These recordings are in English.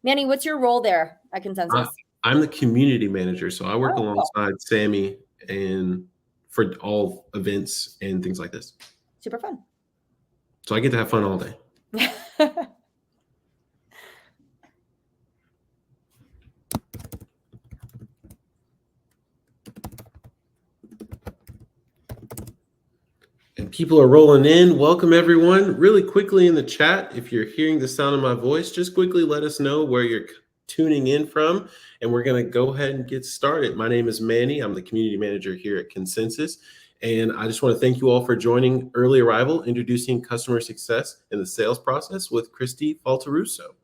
Manny, what's your role there at Consensus? I'm the community manager, so I work Cool. alongside Sammy and for all events and things like this. Super fun. So I get to have fun all day. And people are rolling in. Welcome, everyone. Really quickly in the chat, if you're hearing the sound of my voice, just quickly let us know where you're tuning in from, and we're going to go ahead and get started. My name is Manny. I'm the community manager here at Consensus, and I just want to thank you all for joining Early Arrival, introducing customer success in the sales process with Christy Falteruso.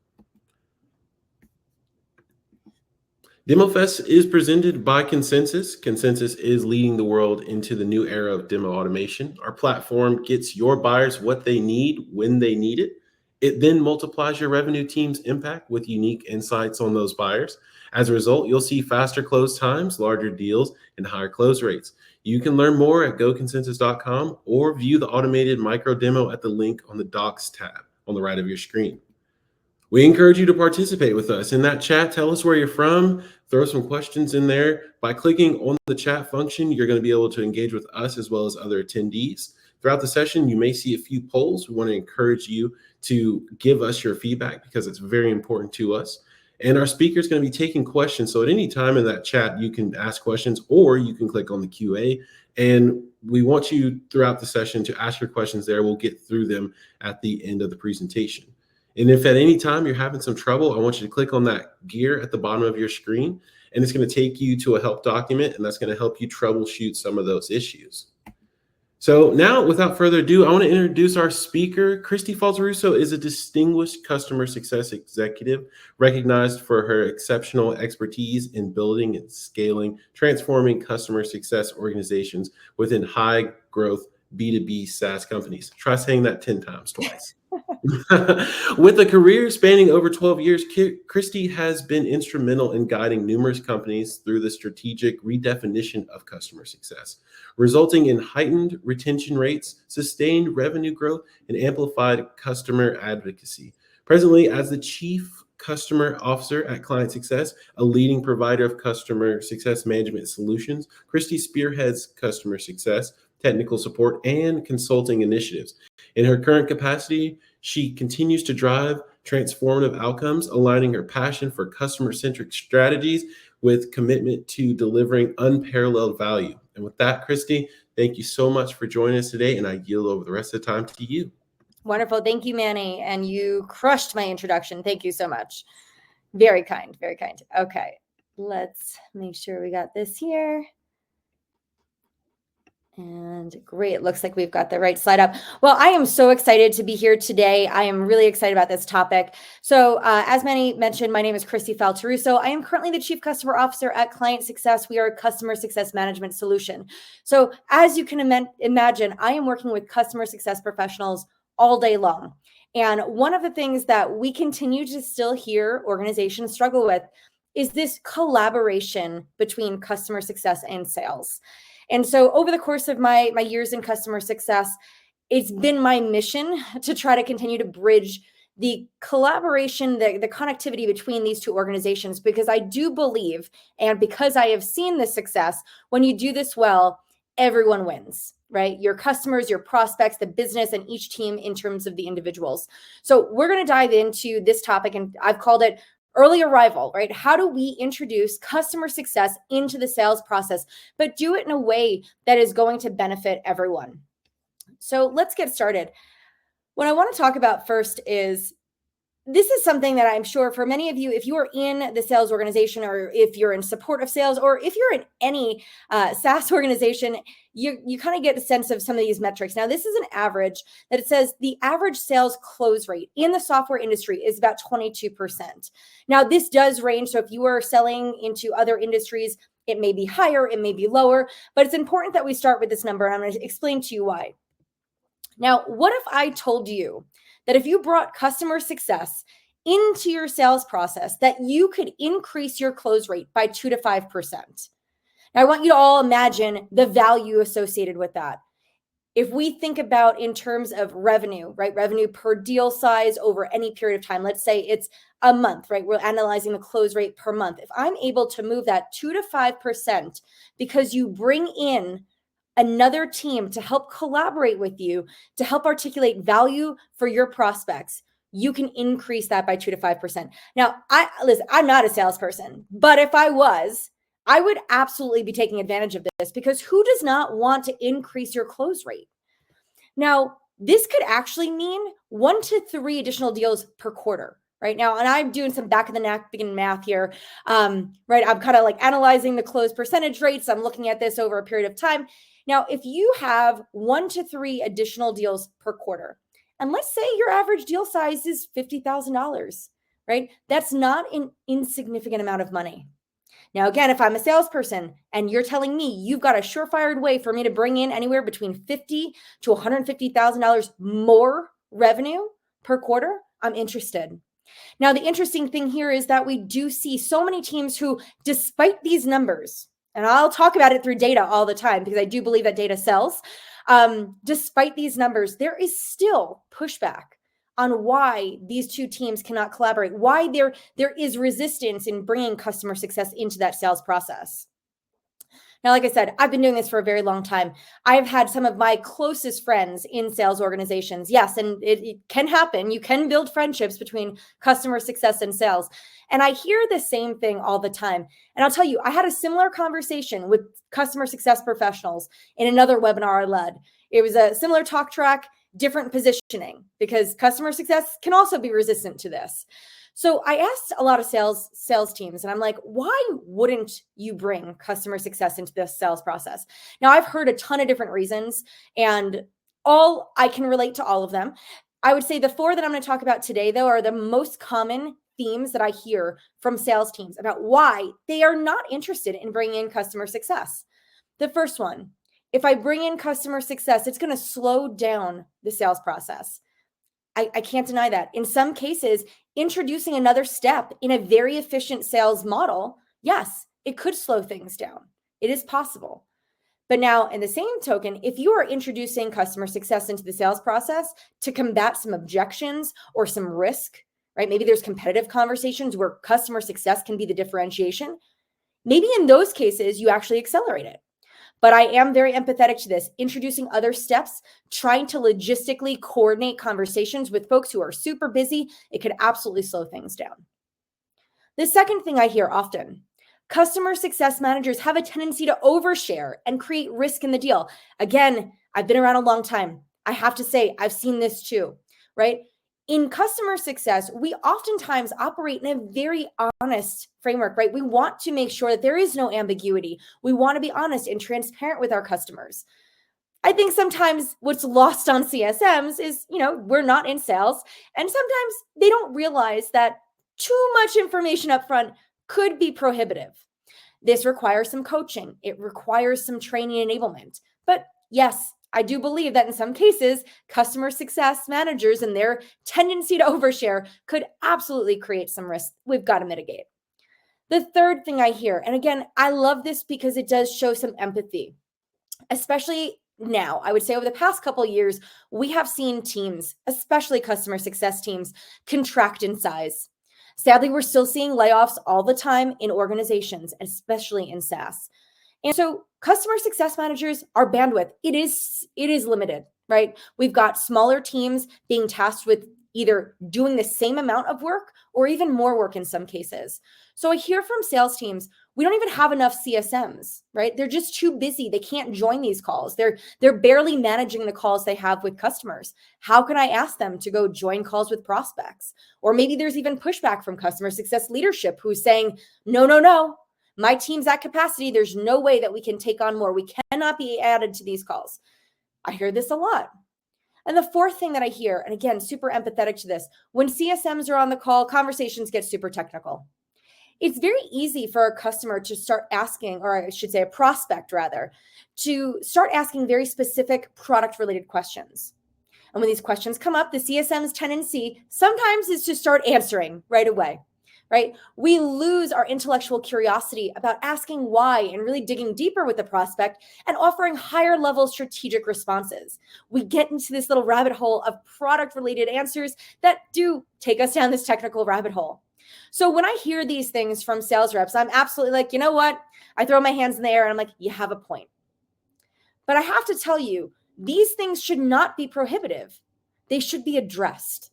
DEMOFEST is presented by Consensus. Consensus is leading the world into the new era of demo automation. Our platform gets your buyers what they need when they need it. It then multiplies your revenue team's impact with unique insights on those buyers. As a result, you'll see faster close times, larger deals, and higher close rates. You can learn more at goconsensus.com or view the automated micro demo at the link on the Docs tab on the right of your screen. We encourage you to participate with us in that chat. Tell us where you're from. Throw some questions in there. By clicking on the chat function, you're going to be able to engage with us as well as other attendees. Throughout the session, you may see a few polls. We want to encourage you to give us your feedback because it's very important to us. And our speaker is going to be taking questions. So at any time in that chat, you can ask questions or you can click on the QA. And we want you throughout the session to ask your questions there. We'll get through them at the end of the presentation. And if at any time you're having some trouble, I want you to click on that gear at the bottom of your screen, and it's going to take you to a help document, and that's going to help you troubleshoot some of those issues. So now, without further ado, I want to introduce our speaker. Christy Falteruso is a distinguished customer success executive, recognized for her exceptional expertise in building and scaling, transforming customer success organizations within high-growth B2B SaaS companies. Try saying that 10 times twice. With a career spanning over 12 years, Christy has been instrumental in guiding numerous companies through the strategic redefinition of customer success, resulting in heightened retention rates, sustained revenue growth, and amplified customer advocacy. Presently, as the Chief Customer Officer at Client Success, a leading provider of customer success management solutions, Christy spearheads customer success, technical support, and consulting initiatives. In her current capacity, she continues to drive transformative outcomes, aligning her passion for customer-centric strategies with commitment to delivering unparalleled value. And with that, Christy, thank you so much for joining us today, and I yield over the rest of the time to you. Wonderful. Thank you, Manny. And you crushed my introduction. Thank you so much. Very kind, very kind. Okay, let's make sure we got this here. And great, it looks like we've got the right slide up. Well, I am so excited to be here today. I am really excited about this topic. So as Manny mentioned, my name is Christy Falteruso. I am currently the Chief Customer Officer at Client Success. We are a customer success management solution. So as you can imagine, I am working with customer success professionals all day long. And one of the things that we continue to still hear organizations struggle with is this collaboration between customer success and sales. And so over the course of my years in customer success, it's been my mission to try to continue to bridge the collaboration, the connectivity between these two organizations, because I do believe, and because I have seen the success, when you do this well, everyone wins, right? Your customers, your prospects, the business, and each team in terms of the individuals. So we're going to dive into this topic, and I've called it early arrival, right? How do we introduce customer success into the sales process, but do it in a way that is going to benefit everyone? So let's get started. What I want to talk about first is, this is something that I'm sure for many of you, if you are in the sales organization, or if you're in support of sales, or if you're in any SaaS organization, you kind of get a sense of some of these metrics. Now, this is an average that it says the average sales close rate in the software industry is about 22%. Now, this does range. So if you are selling into other industries, it may be higher, it may be lower, but it's important that we start with this number, and I'm going to explain to you why. Now, what if I told you that if you brought customer success into your sales process, that you could increase your close rate by 2 to 5%? Now, I want you to all imagine the value associated with that. if we think about in terms of revenue, right? Revenue per deal size over any period of time, let's say it's a month, right? We're analyzing the close rate per month. If I'm able to move that 2 to 5% because you bring in another team to help collaborate with you, to help articulate value for your prospects, you can increase that by 2 to 5%. Now, I'm not a salesperson, but if I was, I would absolutely be taking advantage of this, because who does not want to increase your close rate? Now, this could actually mean 1 to 3 additional deals per quarter right now. And I'm doing some back of the napkin math here. Right. I'm kind of like analyzing the close percentage rates. I'm looking at this over a period of time. Now, if you have 1 to 3 additional deals per quarter, and let's say your average deal size is $50,000, right? That's not an insignificant amount of money. Now, again, if I'm a salesperson and you're telling me you've got a surefire way for me to bring in anywhere between $50,000 to $150,000 more revenue per quarter, I'm interested. Now, the interesting thing here is that we do see so many teams who, despite these numbers, and I'll talk about it through data all the time because I do believe that data sells. Despite these numbers, there is still pushback on why these two teams cannot collaborate, why there is resistance in bringing customer success into that sales process. Now, like I said, I've been doing this for a very long time. I've had some of my closest friends in sales organizations. Yes, and it can happen. You can build friendships between customer success and sales. And I hear the same thing all the time. And I'll tell you, I had a similar conversation with customer success professionals in another webinar I led. It was a similar talk track, different positioning, because customer success can also be resistant to this. So I asked a lot of sales teams, and I'm like, why wouldn't you bring customer success into this sales process? Now, I've heard a ton of different reasons, and I can relate to all of them. I would say the 4 that I'm going to talk about today, though, are the most common themes that I hear from sales teams about why they are not interested in bringing in customer success. The first one, if I bring in customer success, it's going to slow down the sales process. I can't deny that. In some cases, introducing another step in a very efficient sales model, yes, it could slow things down. It is possible. But now, in the same token, if you are introducing customer success into the sales process to combat some objections or some risk, right? Maybe there's competitive conversations where customer success can be the differentiation. Maybe in those cases, you actually accelerate it. But I am very empathetic to this, introducing other steps, trying to logistically coordinate conversations with folks who are super busy. It could absolutely slow things down. The second thing I hear often, customer success managers have a tendency to overshare and create risk in the deal. Again, I've been around a long time. I have to say, I've seen this too, right? In customer success, we oftentimes operate in a very honest framework, right? We want to make sure that there is no ambiguity. We want to be honest and transparent with our customers. I think sometimes what's lost on CSMs is, we're not in sales, and sometimes they don't realize that too much information up front could be prohibitive. This requires some coaching. It requires some training and enablement. But yes, I do believe that in some cases, customer success managers and their tendency to overshare could absolutely create some risk we've got to mitigate. The third thing I hear, and again, I love this because it does show some empathy, especially now. I would say over the past couple of years, we have seen teams, especially customer success teams, contract in size. Sadly, we're still seeing layoffs all the time in organizations, especially in SaaS. And so customer success managers, our bandwidth, it is limited, right? We've got smaller teams being tasked with either doing the same amount of work or even more work in some cases. So I hear from sales teams, we don't even have enough CSMs, right? They're just too busy. They can't join these calls. They're barely managing the calls they have with customers. How can I ask them to go join calls with prospects? Or maybe there's even pushback from customer success leadership who's saying, no. My team's at capacity. There's no way that we can take on more. We cannot be added to these calls. I hear this a lot. And the fourth thing that I hear, and again, super empathetic to this, when CSMs are on the call, conversations get super technical. It's very easy for a customer to start asking, or I should say a prospect rather, to start asking very specific product-related questions. And when these questions come up, the CSM's tendency sometimes is to start answering right away. right? We lose our intellectual curiosity about asking why and really digging deeper with the prospect and offering higher level strategic responses. We get into this little rabbit hole of product related answers that do take us down this technical rabbit hole. So when I hear these things from sales reps, I'm absolutely like, you know what? I throw my hands in the air and I'm like, you have a point. But I have to tell you, these things should not be prohibitive. They should be addressed.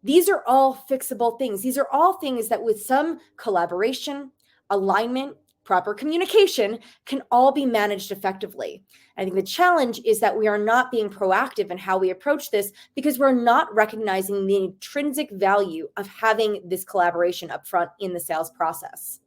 These are all fixable things. These are all things that with some collaboration, alignment, proper communication can all be managed effectively. I think the challenge is that we are not being proactive in how we approach this because we're not recognizing the intrinsic value of having this collaboration up front in the sales process.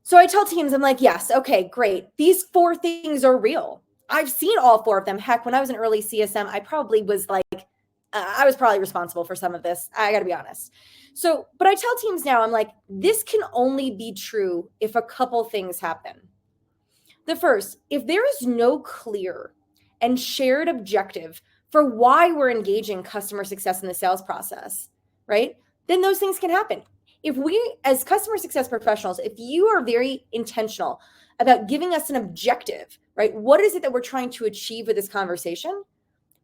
So I tell teams, I'm like, yes, okay, great. These 4 things are real. I've seen all 4 of them. Heck, when I was an early CSM, I probably was like, I was probably responsible for some of this. I got to be honest. So, but I tell teams now, I'm like, this can only be true if a couple things happen. The first, if there is no clear and shared objective for why we're engaging customer success in the sales process, right? Then those things can happen. If we, as customer success professionals, if you are very intentional about giving us an objective, right? What is it that we're trying to achieve with this conversation?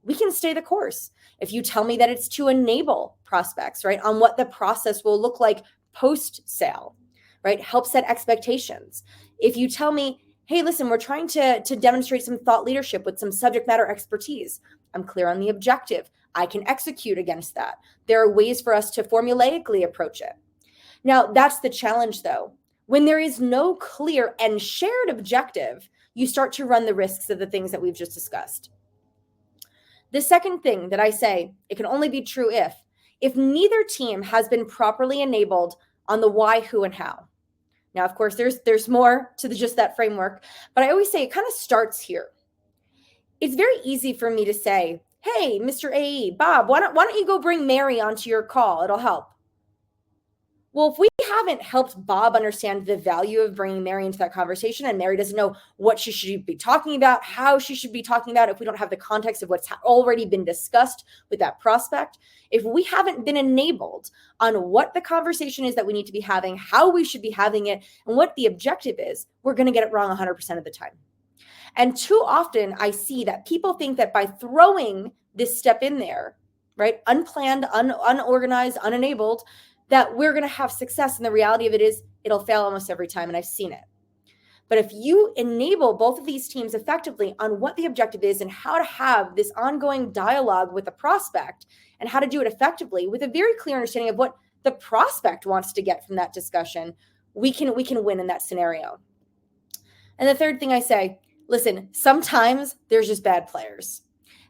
We can stay the course. If you tell me that it's to enable prospects, right, on what the process will look like post-sale, right, help set expectations. If you tell me, hey, listen, we're trying to demonstrate some thought leadership with some subject matter expertise, I'm clear on the objective. I can execute against that. There are ways for us to formulaically approach it. Now, that's the challenge, though. When there is no clear and shared objective, you start to run the risks of the things that we've just discussed. The second thing that I say, it can only be true if neither team has been properly enabled on the why, who, and how. Now, of course, there's more to just that framework, but I always say it kind of starts here. It's very easy for me to say, hey, Mr. AE, Bob, why don't you go bring Mary onto your call? It'll help. Well, if we haven't helped Bob understand the value of bringing Mary into that conversation, and Mary doesn't know what she should be talking about, how she should be talking about, if we don't have the context of what's already been discussed with that prospect, if we haven't been enabled on what the conversation is that we need to be having, how we should be having it, and what the objective is, we're going to get it wrong 100% of the time. And too often I see that people think that by throwing this step in there, right, unplanned, unorganized, unenabled, that we're going to have success. And the reality of it is it'll fail almost every time. And I've seen it. But if you enable both of these teams effectively on what the objective is and how to have this ongoing dialogue with the prospect and how to do it effectively with a very clear understanding of what the prospect wants to get from that discussion, we can win in that scenario. And the third thing I say, listen, sometimes there's just bad players.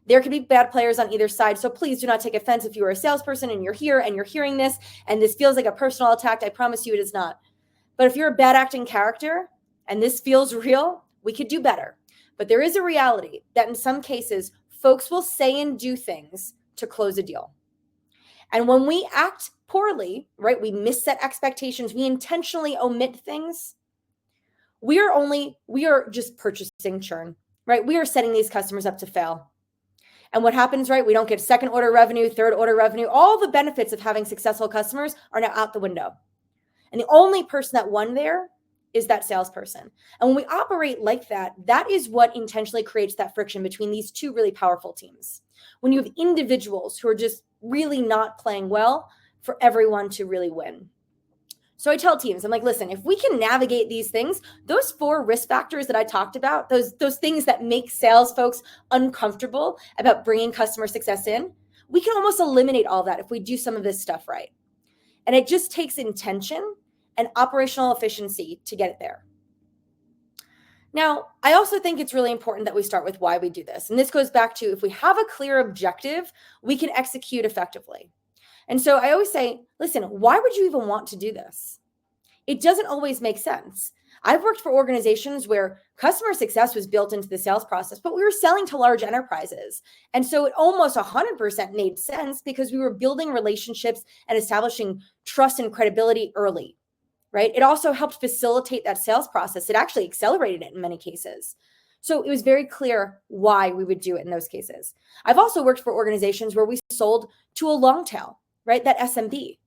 There could be bad players on either side. So please do not take offense if you are a salesperson and you're here and you're hearing this and this feels like a personal attack. I promise you it is not. But if you're a bad acting character and this feels real, we could do better. But there is a reality that in some cases, folks will say and do things to close a deal. And when we act poorly, right, we misset expectations, we intentionally omit things, we are just purchasing churn, right? We are setting these customers up to fail. And what happens, right? We don't get second order revenue, third order revenue. All the benefits of having successful customers are now out the window. And the only person that won there is that salesperson. And when we operate like that, that is what intentionally creates that friction between these two really powerful teams. When you have individuals who are just really not playing well for everyone to really win. So I tell teams, I'm like, listen, if we can navigate these things, those 4 risk factors that I talked about, those things that make sales folks uncomfortable about bringing customer success in, we can almost eliminate all that if we do some of this stuff right. And it just takes intention and operational efficiency to get it there. Now, I also think it's really important that we start with why we do this. And this goes back to if we have a clear objective, we can execute effectively. And so I always say, listen, why would you even want to do this? It doesn't always make sense. I've worked for organizations where customer success was built into the sales process, but we were selling to large enterprises. And so it almost 100% made sense because we were building relationships and establishing trust and credibility early, right? It also helped facilitate that sales process. It actually accelerated it in many cases. So it was very clear why we would do it in those cases. I've also worked for organizations where we sold to a long tail, right? That SMB.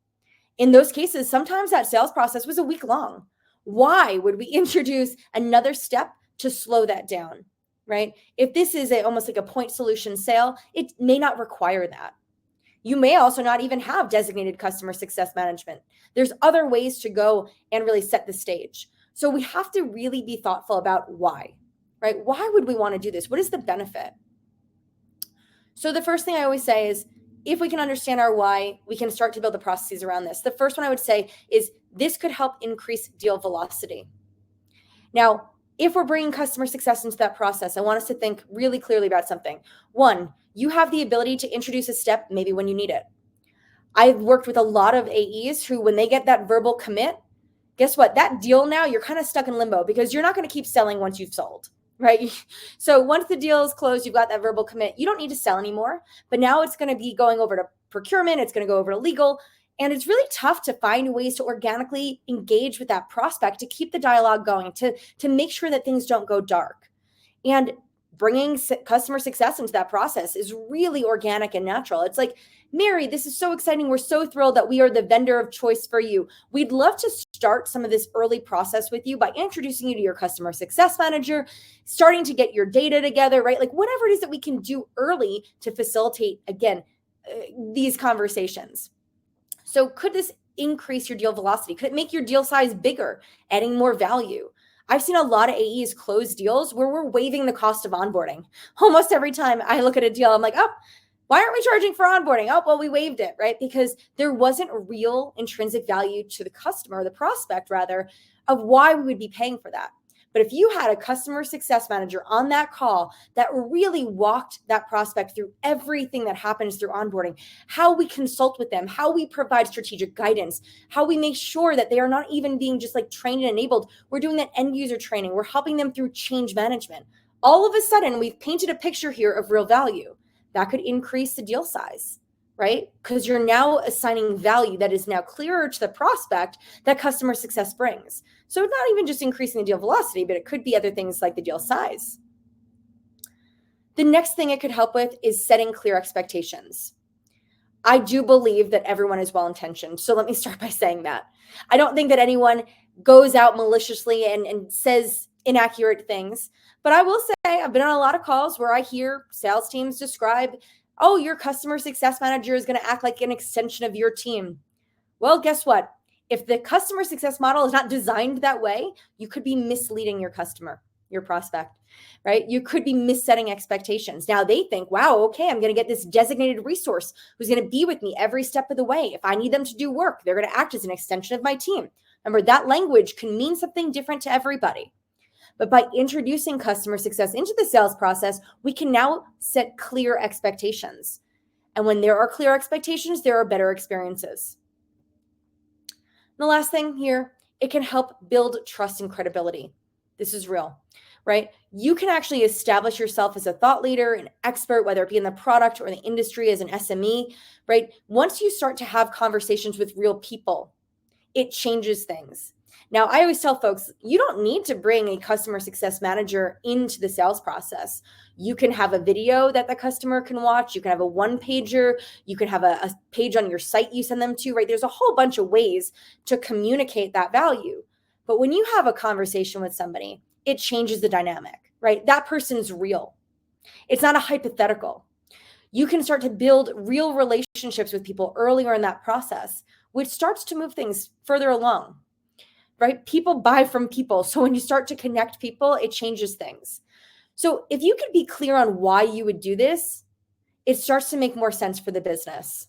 In those cases, sometimes that sales process was a week long. Why would we introduce another step to slow that down, right? If this is almost like a point solution sale, it may not require that. You may also not even have designated customer success management. There's other ways to go and really set the stage. So we have to really be thoughtful about why, right? Why would we want to do this? What is the benefit? So the first thing I always say is, if we can understand our why, we can start to build the processes around this. The first one I would say is this could help increase deal velocity. Now, if we're bringing customer success into that process, I want us to think really clearly about something. One, you have the ability to introduce a step maybe when you need it. I've worked with a lot of AEs who, when they get that verbal commit, guess what? That deal now, you're kind of stuck in limbo because you're not going to keep selling once you've sold, right? So once the deal is closed, you've got that verbal commit. You don't need to sell anymore, but now it's going to be going over to procurement. It's going to go over to legal. And it's really tough to find ways to organically engage with that prospect, to keep the dialogue going, to make sure that things don't go dark. And bringing customer success into that process is really organic and natural. It's like, Mary, this is so exciting. We're so thrilled that we are the vendor of choice for you. We'd love to start some of this early process with you by introducing you to your customer success manager, starting to get your data together, right? Like whatever it is that we can do early to facilitate, again, these conversations. So could this increase your deal velocity? Could it make your deal size bigger, adding more value? I've seen a lot of AEs close deals where we're waiving the cost of onboarding. Almost every time I look at a deal, I'm like, oh, why aren't we charging for onboarding? Oh, well, we waived it, right? Because there wasn't real intrinsic value to the customer, the prospect rather, of why we would be paying for that. But if you had a customer success manager on that call that really walked that prospect through everything that happens through onboarding, how we consult with them, how we provide strategic guidance, how we make sure that they are not even being just like trained and enabled. We're doing that end user training. We're helping them through change management. All of a sudden, we've painted a picture here of real value. That could increase the deal size, right? Because you're now assigning value that is now clearer to the prospect that customer success brings. So it's not even just increasing the deal velocity, but it could be other things like the deal size. The next thing it could help with is setting clear expectations. I do believe that everyone is well-intentioned. So let me start by saying that. I don't think that anyone goes out maliciously and says inaccurate things. But I will say I've been on a lot of calls where I hear sales teams describe, oh, your customer success manager is going to act like an extension of your team. Well, guess what? If the customer success model is not designed that way, you could be misleading your customer, your prospect, right? You could be missetting expectations. Now they think, wow, okay, I'm going to get this designated resource who's going to be with me every step of the way. If I need them to do work, they're going to act as an extension of my team. Remember, that language can mean something different to everybody. But by introducing customer success into the sales process, we can now set clear expectations. And when there are clear expectations, there are better experiences. And the last thing here, it can help build trust and credibility. This is real, right? You can actually establish yourself as a thought leader, an expert, whether it be in the product or the industry as an SME, right? Once you start to have conversations with real people, it changes things. Now, I always tell folks, you don't need to bring a customer success manager into the sales process. You can have a video that the customer can watch. You can have a one-pager. You can have a page on your site you send them to, right? There's a whole bunch of ways to communicate that value. But when you have a conversation with somebody, it changes the dynamic, right? That person's real. It's not a hypothetical. You can start to build real relationships with people earlier in that process, which starts to move things further along. Right? People buy from people. So when you start to connect people, it changes things. So if you could be clear on why you would do this, it starts to make more sense for the business.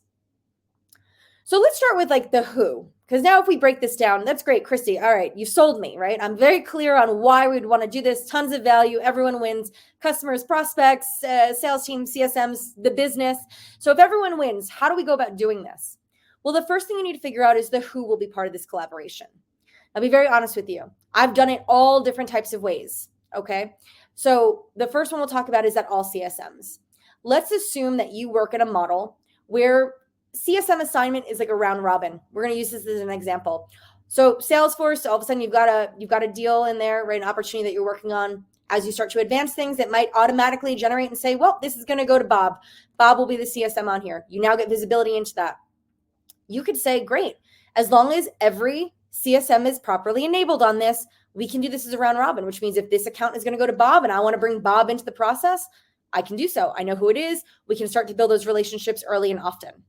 So let's start with like the who, because now if we break this down, that's great, Christy. All right, you sold me, right? I'm very clear on why we'd want to do this. Tons of value. Everyone wins. Customers, prospects, sales team, CSMs, the business. So if everyone wins, how do we go about doing this? Well, the first thing you need to figure out is the who will be part of this collaboration. I'll be very honest with you. I've done it all different types of ways, okay? So the first one we'll talk about is that all CSMs. Let's assume that you work in a model where CSM assignment is like a round robin. We're going to use this as an example. So Salesforce, all of a sudden you've got a deal in there, right? An opportunity that you're working on. As you start to advance things, it might automatically generate and say, well, this is going to go to Bob. Bob will be the CSM on here. You now get visibility into that. You could say, great. As long as every CSM is properly enabled on this, we can do this as a round robin, which means if this account is going to go to Bob and I want to bring Bob into the process, I can do so. I know who it is. We can start to build those relationships early and often.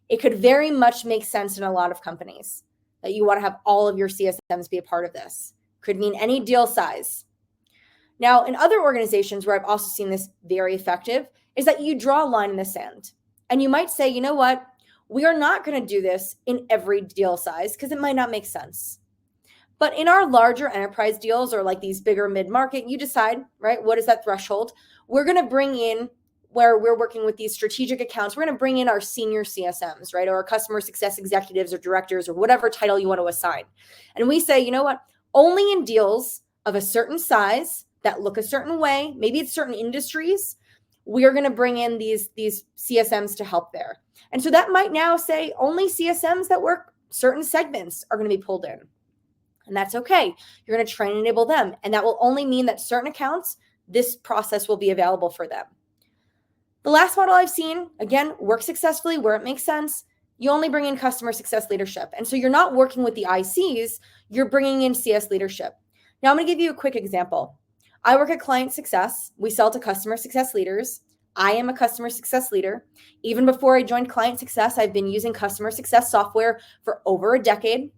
It could very much make sense in a lot of companies that you want to have all of your CSMs be a part of this. Could mean any deal size. Now, in other organizations where I've also seen this very effective is that you draw a line in the sand. And you might say, you know what? We are not going to do this in every deal size because it might not make sense. But in our larger enterprise deals or like these bigger mid-market, you decide, right? What is that threshold? We're going to bring in, where we're working with these strategic accounts, we're going to bring in our senior CSMs, right? Or our customer success executives or directors or whatever title you want to assign. And we say, you know what? Only in deals of a certain size that look a certain way, maybe it's certain industries, we are going to bring in these CSMs to help there. And so that might now say only CSMs that work certain segments are going to be pulled in. And that's okay. You're going to train and enable them. And that will only mean that certain accounts, this process will be available for them. The last model I've seen, again, works successfully where it makes sense. You only bring in customer success leadership. And so you're not working with the ICs, you're bringing in CS leadership. Now I'm going to give you a quick example. I work at client success. We sell to customer success leaders. I am a customer success leader. Even before I joined client success, I've been using customer success software for over a decade.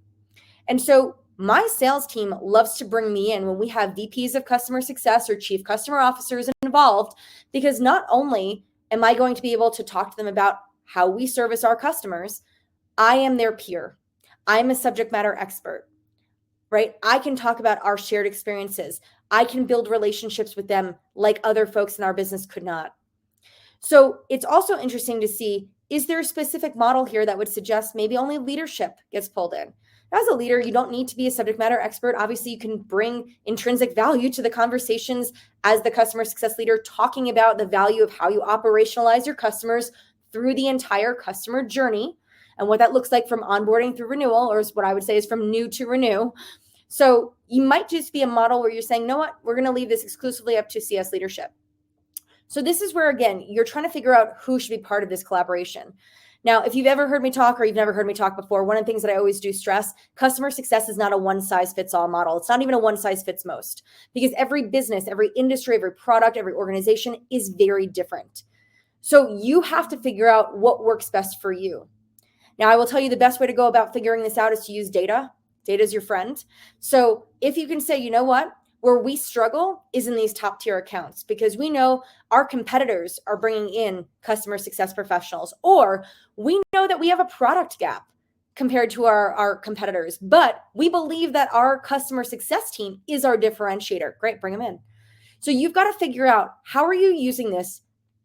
And so my sales team loves to bring me in when we have VPs of customer success or chief customer officers involved, because not only am I going to be able to talk to them about how we service our customers, I am their peer. I'm a subject matter expert, right? I can talk about our shared experiences. I can build relationships with them like other folks in our business could not. So it's also interesting to see, is there a specific model here that would suggest maybe only leadership gets pulled in? As a leader, you don't need to be a subject matter expert. Obviously, you can bring intrinsic value to the conversations as the customer success leader, talking about the value of how you operationalize your customers through the entire customer journey and what that looks like from onboarding through renewal, or what I would say is from new to renew. So you might just be a model where you're saying, you know what, we're going to leave this exclusively up to CS leadership. So this is where, again, you're trying to figure out who should be part of this collaboration. Now, if you've ever heard me talk or you've never heard me talk before, one of the things that I always do stress, customer success is not a one-size-fits-all model. It's not even a one-size-fits-most, because every business, every industry, every product, every organization is very different. So you have to figure out what works best for you. Now, I will tell you the best way to go about figuring this out is to use data. Data is your friend. So if you can say, you know what, where we struggle is in these top tier accounts, because we know our competitors are bringing in customer success professionals, or we know that we have a product gap compared to our competitors, but we believe that our customer success team is our differentiator. Great, bring them in. So you've got to figure out, how are you using this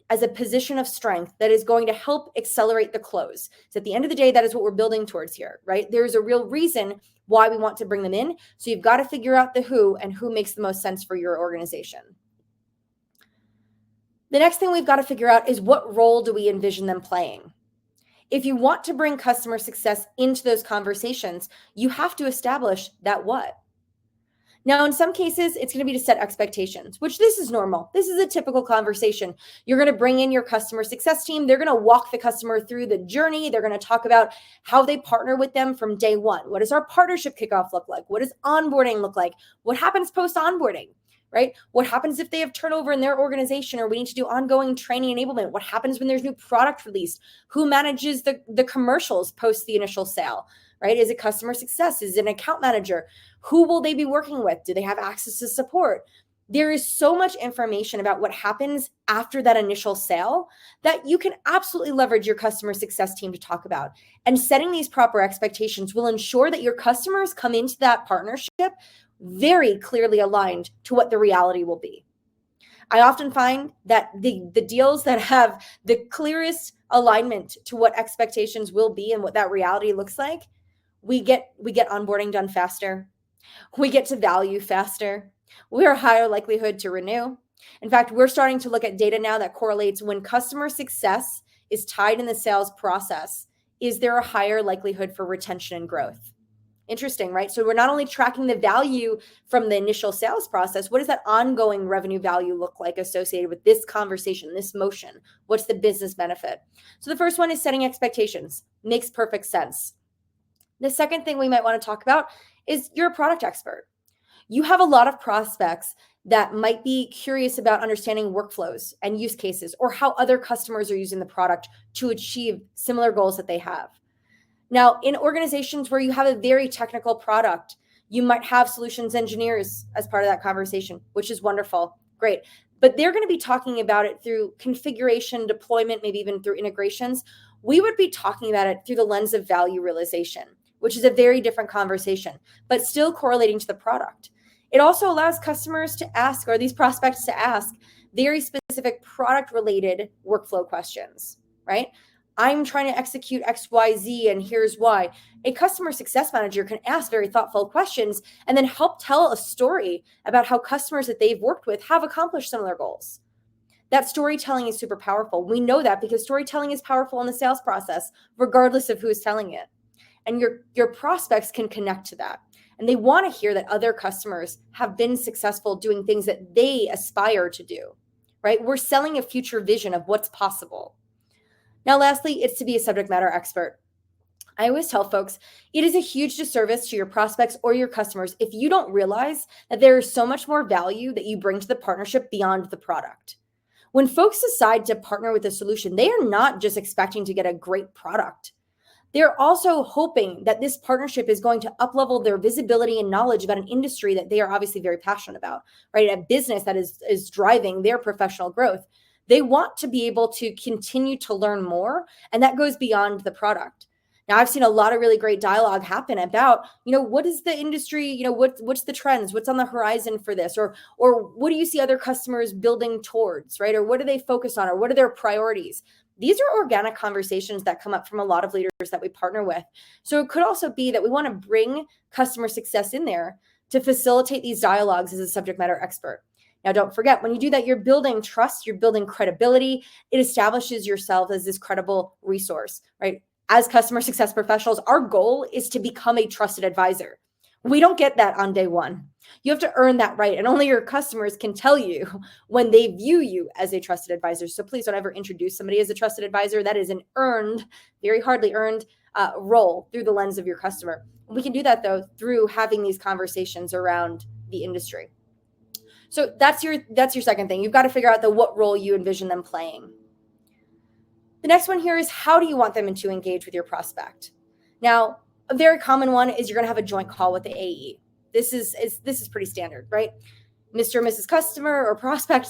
as a position of strength that is going to help accelerate the close? So at the end of the day, that is what we're building towards here, right? There's a real reason why we want to bring them in. So you've got to figure out the who and who makes the most sense for your organization. The next thing we've got to figure out is, what role do we envision them playing? If you want to bring customer success into those conversations, you have to establish that what. Now, in some cases, it's going to be to set expectations, which this is normal. This is a typical conversation. You're going to bring in your customer success team. They're going to walk the customer through the journey. They're going to talk about how they partner with them from day one. What does our partnership kickoff look like? What does onboarding look like? What happens post-onboarding, right? What happens if they have turnover in their organization, or we need to do ongoing training enablement? What happens when there's new product released? Who manages the commercials post the initial sale? Right? Is it customer success? Is it an account manager? Who will they be working with? Do they have access to support? There is so much information about what happens after that initial sale that you can absolutely leverage your customer success team to talk about. And setting these proper expectations will ensure that your customers come into that partnership very clearly aligned to what the reality will be. I often find that the deals that have the clearest alignment to what expectations will be and what that reality looks like, we get onboarding done faster. We get to value faster. We're a higher likelihood to renew. In fact, we're starting to look at data now that correlates when customer success is tied in the sales process. Is there a higher likelihood for retention and growth? Interesting, right? So we're not only tracking the value from the initial sales process, what does that ongoing revenue value look like associated with this conversation, this motion? What's the business benefit? So the first one is setting expectations. Makes perfect sense. The second thing we might want to talk about is you're a product expert. You have a lot of prospects that might be curious about understanding workflows and use cases or how other customers are using the product to achieve similar goals that they have. Now, in organizations where you have a very technical product, you might have solutions engineers as part of that conversation, which is wonderful. Great. But they're going to be talking about it through configuration, deployment, maybe even through integrations. We would be talking about it through the lens of value realization, which is a very different conversation, but still correlating to the product. It also allows customers to ask, or these prospects to ask, very specific product related workflow questions, right? I'm trying to execute XYZ and here's why. A customer success manager can ask very thoughtful questions and then help tell a story about how customers that they've worked with have accomplished similar goals. That storytelling is super powerful. We know that because storytelling is powerful in the sales process, regardless of who is telling it. And your prospects can connect to that. And they want to hear that other customers have been successful doing things that they aspire to do, right? We're selling a future vision of what's possible. Now, lastly, it's to be a subject matter expert. I always tell folks, it is a huge disservice to your prospects or your customers if you don't realize that there is so much more value that you bring to the partnership beyond the product. When folks decide to partner with a solution, they are not just expecting to get a great product. They're also hoping that this partnership is going to uplevel their visibility and knowledge about an industry that they are obviously very passionate about, right? A business that is driving their professional growth. They want to be able to continue to learn more, and that goes beyond the product. Now, I've seen a lot of really great dialogue happen about, what is the industry, what's the trends, what's on the horizon for this, or what do you see other customers building towards, right? Or what do they focus on, or what are their priorities? These are organic conversations that come up from a lot of leaders that we partner with. So it could also be that we want to bring customer success in there to facilitate these dialogues as a subject matter expert. Now, don't forget, when you do that, you're building trust, you're building credibility. It establishes yourself as this credible resource, right? As customer success professionals, our goal is to become a trusted advisor. We don't get that on day one. You have to earn that right. And only your customers can tell you when they view you as a trusted advisor. So please don't ever introduce somebody as a trusted advisor. That is an earned, very hardly earned role through the lens of your customer. We can do that, though, through having these conversations around the industry. So that's your second thing. You've got to figure out what role you envision them playing. The next one here is, how do you want them to engage with your prospect? Now, a very common one is you're going to have a joint call with the AE. This is pretty standard, right? Mr. or Mrs. Customer or prospect,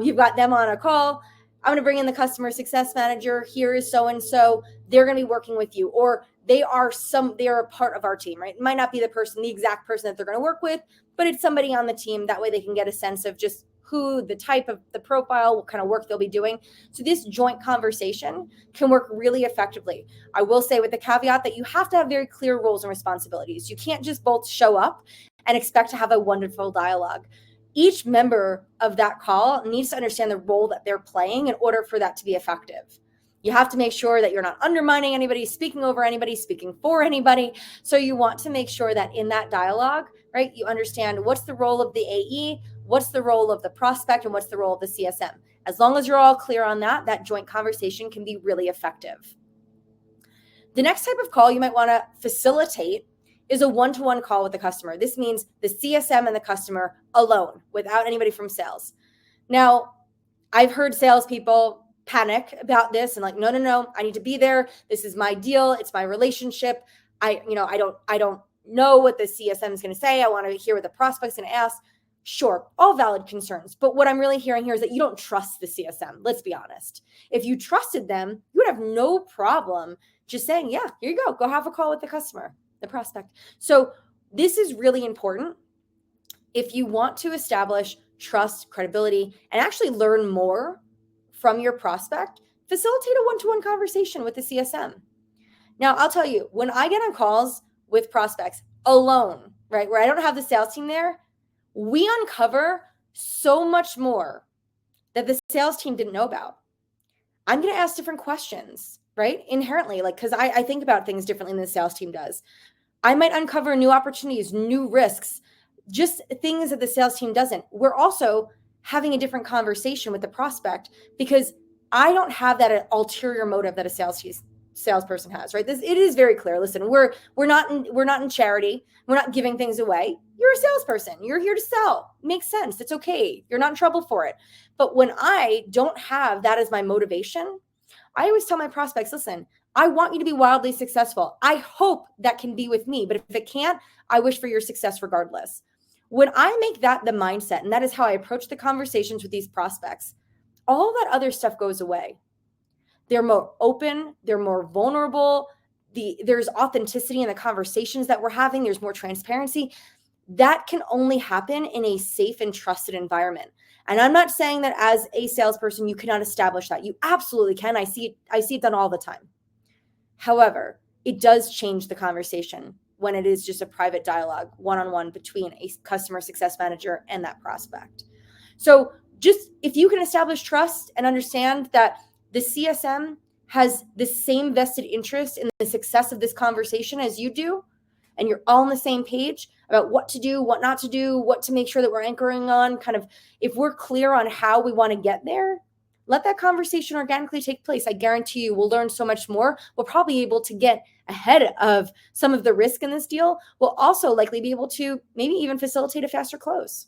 you've got them on a call. I'm going to bring in the customer success manager. Here is so-and-so. They're going to be working with you, or they are a part of our team, right? It might not be the exact person that they're going to work with, but it's somebody on the team. That way they can get a sense of just who, the type of the profile, what kind of work they'll be doing. So this joint conversation can work really effectively. I will say with the caveat that you have to have very clear roles and responsibilities. You can't just both show up and expect to have a wonderful dialogue. Each member of that call needs to understand the role that they're playing in order for that to be effective. You have to make sure that you're not undermining anybody, speaking over anybody, speaking for anybody. So you want to make sure that in that dialogue, right, you understand what's the role of the AE, what's the role of the prospect, and what's the role of the CSM. As long as you're all clear on that, that joint conversation can be really effective. The next type of call you might want to facilitate is a one-to-one call with the customer. This means the CSM and the customer alone, without anybody from sales. Now, I've heard salespeople panic about this and no, I need to be there. This is my deal. It's my relationship. I don't know what the CSM is going to say. I want to hear what the prospect's going to ask. Sure, all valid concerns. But what I'm really hearing here is that you don't trust the CSM. Let's be honest. If you trusted them, you would have no problem just saying, yeah, here you go have a call with the customer, the prospect. So this is really important. If you want to establish trust, credibility, and actually learn more from your prospect, facilitate a one-to-one conversation with the CSM. Now, I'll tell you, when I get on calls with prospects alone, right, where I don't have the sales team there, we uncover so much more that the sales team didn't know about. I'm going to ask different questions, right? Inherently, because I think about things differently than the sales team does. I might uncover new opportunities, new risks, just things that the sales team doesn't. We're also having a different conversation with the prospect because I don't have that ulterior motive that a sales salesperson has, right? It is very clear. Listen, we're not in charity. We're not giving things away. You're a salesperson. You're here to sell. Makes sense. It's okay. You're not in trouble for it. But when I don't have that as my motivation, I always tell my prospects, listen, I want you to be wildly successful. I hope that can be with me, but if it can't, I wish for your success regardless. When I make that the mindset, and that is how I approach the conversations with these prospects, all that other stuff goes away. They're more open, they're more vulnerable. There's authenticity in the conversations that we're having, there's more transparency. That can only happen in a safe and trusted environment. And I'm not saying that as a salesperson, you cannot establish that. You absolutely can. I see it done all the time. However, it does change the conversation when it is just a private dialogue, one-on-one between a customer success manager and that prospect. So just if you can establish trust and understand that the CSM has the same vested interest in the success of this conversation as you do, and you're all on the same page about what to do, what not to do, what to make sure that we're anchoring on, kind of if we're clear on how we want to get there, let that conversation organically take place. I guarantee you we'll learn so much more. We'll probably be able to get ahead of some of the risk in this deal. We'll also likely be able to maybe even facilitate a faster close.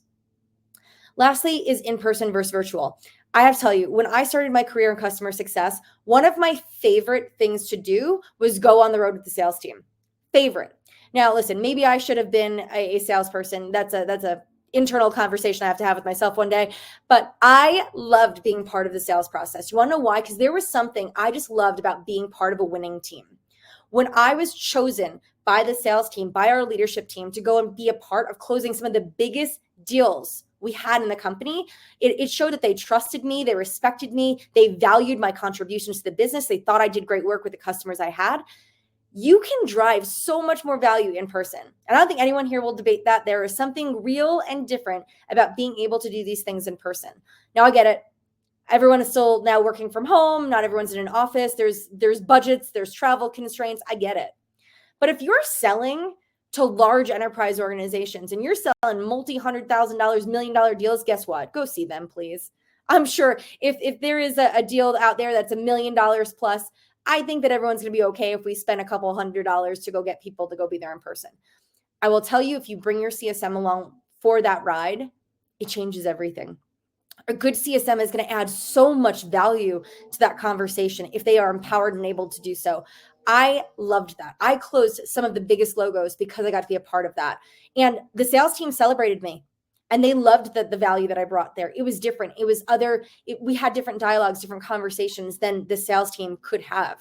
Lastly is in-person versus virtual. I have to tell you, when I started my career in customer success, one of my favorite things to do was go on the road with the sales team. Favorite. Now, listen, maybe I should have been a salesperson. That's a internal conversation I have to have with myself one day. But I loved being part of the sales process. You want to know why? Because there was something I just loved about being part of a winning team. When I was chosen by the sales team, by our leadership team, to go and be a part of closing some of the biggest deals we had in the company, it showed that they trusted me, they respected me, they valued my contributions to the business, they thought I did great work with the customers I had. You can drive so much more value in person. And I don't think anyone here will debate that. There is something real and different about being able to do these things in person. Now, I get it. Everyone is still now working from home. Not everyone's in an office. There's budgets, there's travel constraints. I get it. But if you're selling to large enterprise organizations and you're selling multi-$100,000, $1 million deals, guess what? Go see them, please. I'm sure if there is a deal out there that's $1 million plus, I think that everyone's going to be okay if we spend a couple $100 to go get people to go be there in person. I will tell you, if you bring your CSM along for that ride, it changes everything. A good CSM is going to add so much value to that conversation if they are empowered and able to do so. I loved that. I closed some of the biggest logos because I got to be a part of that. And the sales team celebrated me. And they loved the value that I brought there. It was different. It was we had different dialogues, different conversations than the sales team could have.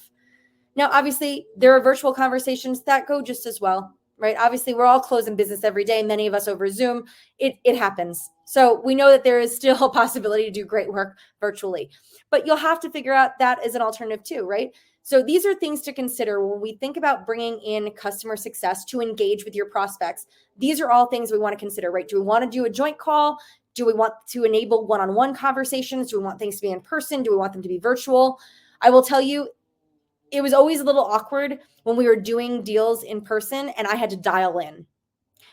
Now, obviously, there are virtual conversations that go just as well, right? Obviously, we're all closing business every day, many of us over Zoom. It happens. So we know that there is still a possibility to do great work virtually. But you'll have to figure out that as an alternative too, right? So these are things to consider when we think about bringing in customer success to engage with your prospects. These are all things we want to consider, right? Do we want to do a joint call? Do we want to enable one-on-one conversations? Do we want things to be in person? Do we want them to be virtual? I will tell you, it was always a little awkward when we were doing deals in person and I had to dial in.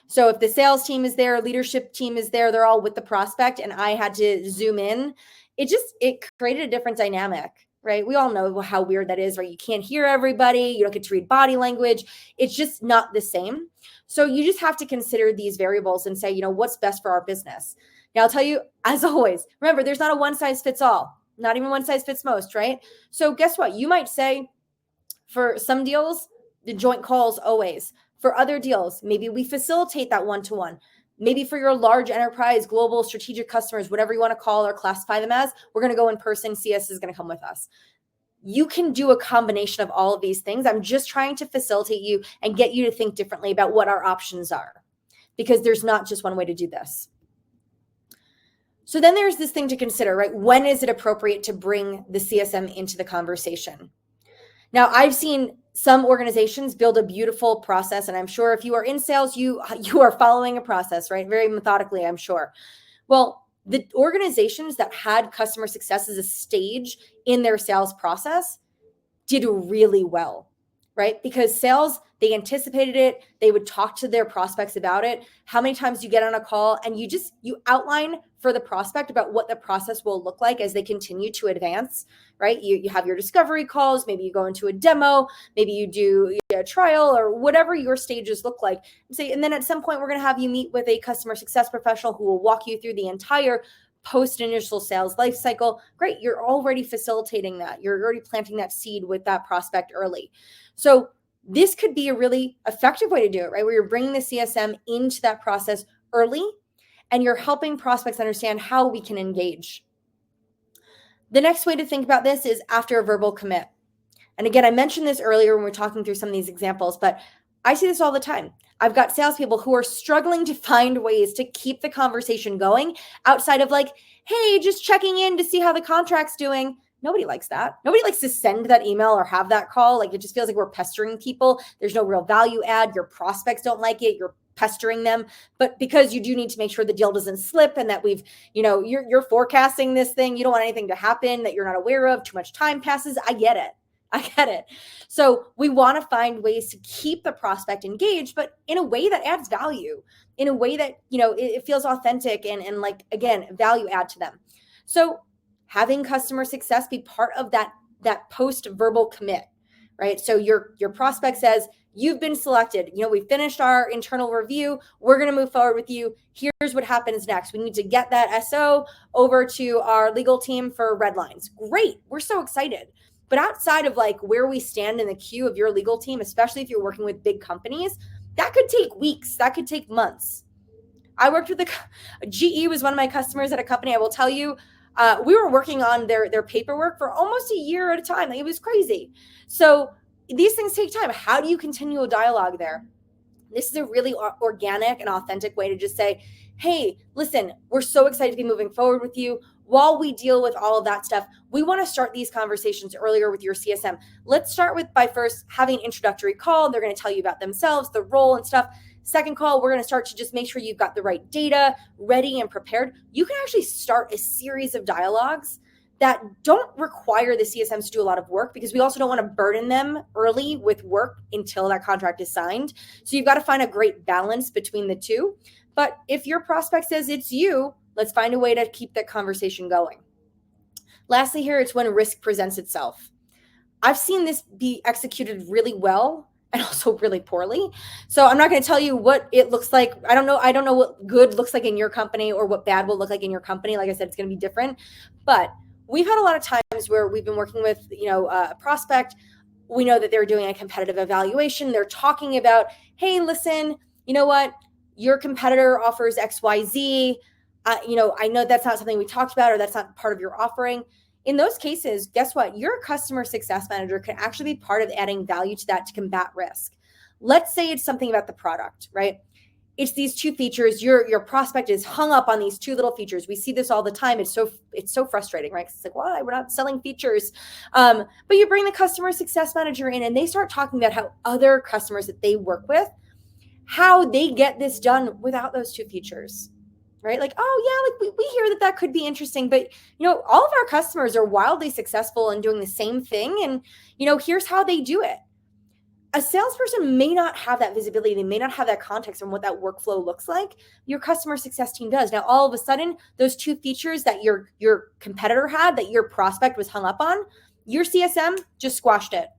So if the sales team is there, leadership team is there, they're all with the prospect and I had to zoom in, it created a different dynamic, right? We all know how weird that is, right? You can't hear everybody. You don't get to read body language. It's just not the same. So you just have to consider these variables and say, what's best for our business? Now, I'll tell you, as always, remember, there's not a one size fits all, not even one size fits most, right? So guess what? You might say for some deals, the joint calls always. For other deals, maybe we facilitate that one-to-one. Maybe for your large enterprise, global strategic customers, whatever you want to call or classify them as, we're going to go in person. CS is going to come with us. You can do a combination of all of these things. I'm just trying to facilitate you and get you to think differently about what our options are, because there's not just one way to do this. So then there's this thing to consider, right? When is it appropriate to bring the CSM into the conversation? Now, I've seen some organizations build a beautiful process, and I'm sure if you are in sales, you are following a process, right? Very methodically, I'm sure. Well, the organizations that had customer success as a stage in their sales process did really well. right? Because sales, they anticipated it. They would talk to their prospects about it. How many times you get on a call and you outline for the prospect about what the process will look like as they continue to advance, right? You have your discovery calls. Maybe you go into a demo. Maybe you do a trial or whatever your stages look like. And then at some point, we're going to have you meet with a customer success professional who will walk you through the entire post initial sales life cycle. Great. You're already facilitating that. You're already planting that seed with that prospect early. So this could be a really effective way to do it, right? Where you're bringing the CSM into that process early and you're helping prospects understand how we can engage. The next way to think about this is after a verbal commit. And again, I mentioned this earlier when we were talking through some of these examples, but I see this all the time. I've got salespeople who are struggling to find ways to keep the conversation going outside of like, hey, just checking in to see how the contract's doing. Nobody likes that. Nobody likes to send that email or have that call. Like, it just feels like we're pestering people. There's no real value add. Your prospects don't like it. You're pestering them. But because you do need to make sure the deal doesn't slip and that you're forecasting this thing, you don't want anything to happen that you're not aware of. Too much time passes. I get it. So we want to find ways to keep the prospect engaged, but in a way that adds value, in a way that, it feels authentic and like, again, value add to them. So having customer success be part of that post-verbal commit, right? So your prospect says, you've been selected. We finished our internal review. We're going to move forward with you. Here's what happens next. We need to get that SO over to our legal team for red lines. Great. We're so excited. But outside of like where we stand in the queue of your legal team, especially if you're working with big companies, that could take weeks. That could take months. I worked with GE was one of my customers at a company. I will tell you, we were working on their paperwork for almost a year at a time. Like, it was crazy. So these things take time. How do you continue a dialogue there? This is a really organic and authentic way to just say, hey, listen, we're so excited to be moving forward with you. While we deal with all of that stuff, we want to start these conversations earlier with your CSM. Let's start by first having an introductory call. They're going to tell you about themselves, the role and stuff. Second call, we're going to start to just make sure you've got the right data ready and prepared. You can actually start a series of dialogues that don't require the CSMs to do a lot of work, because we also don't want to burden them early with work until that contract is signed. So you've got to find a great balance between the two. But if your prospect says it's you, let's find a way to keep that conversation going. Lastly here, it's when risk presents itself. I've seen this be executed really well and also really poorly. So I'm not going to tell you what it looks like. I don't know what good looks like in your company or what bad will look like in your company. Like I said, it's going to be different. But we've had a lot of times where we've been working with, a prospect. We know that they're doing a competitive evaluation. They're talking about, hey, listen, you know what? Your competitor offers XYZ. I know that's not something we talked about, or that's not part of your offering. In those cases, guess what? Your customer success manager can actually be part of adding value to that to combat risk. Let's say it's something about the product, right? It's these two features. Your prospect is hung up on these two little features. We see this all the time. It's so frustrating, right? It's like, why? We're not selling features. But you bring the customer success manager in and they start talking about how other customers that they work with, how they get this done without those two features, right? Like, oh yeah, like we hear that could be interesting, but all of our customers are wildly successful in doing the same thing. And, here's how they do it. A salesperson may not have that visibility. They may not have that context on what that workflow looks like. Your customer success team does. Now, all of a sudden, those two features that your competitor had, that your prospect was hung up on, your CSM just squashed it.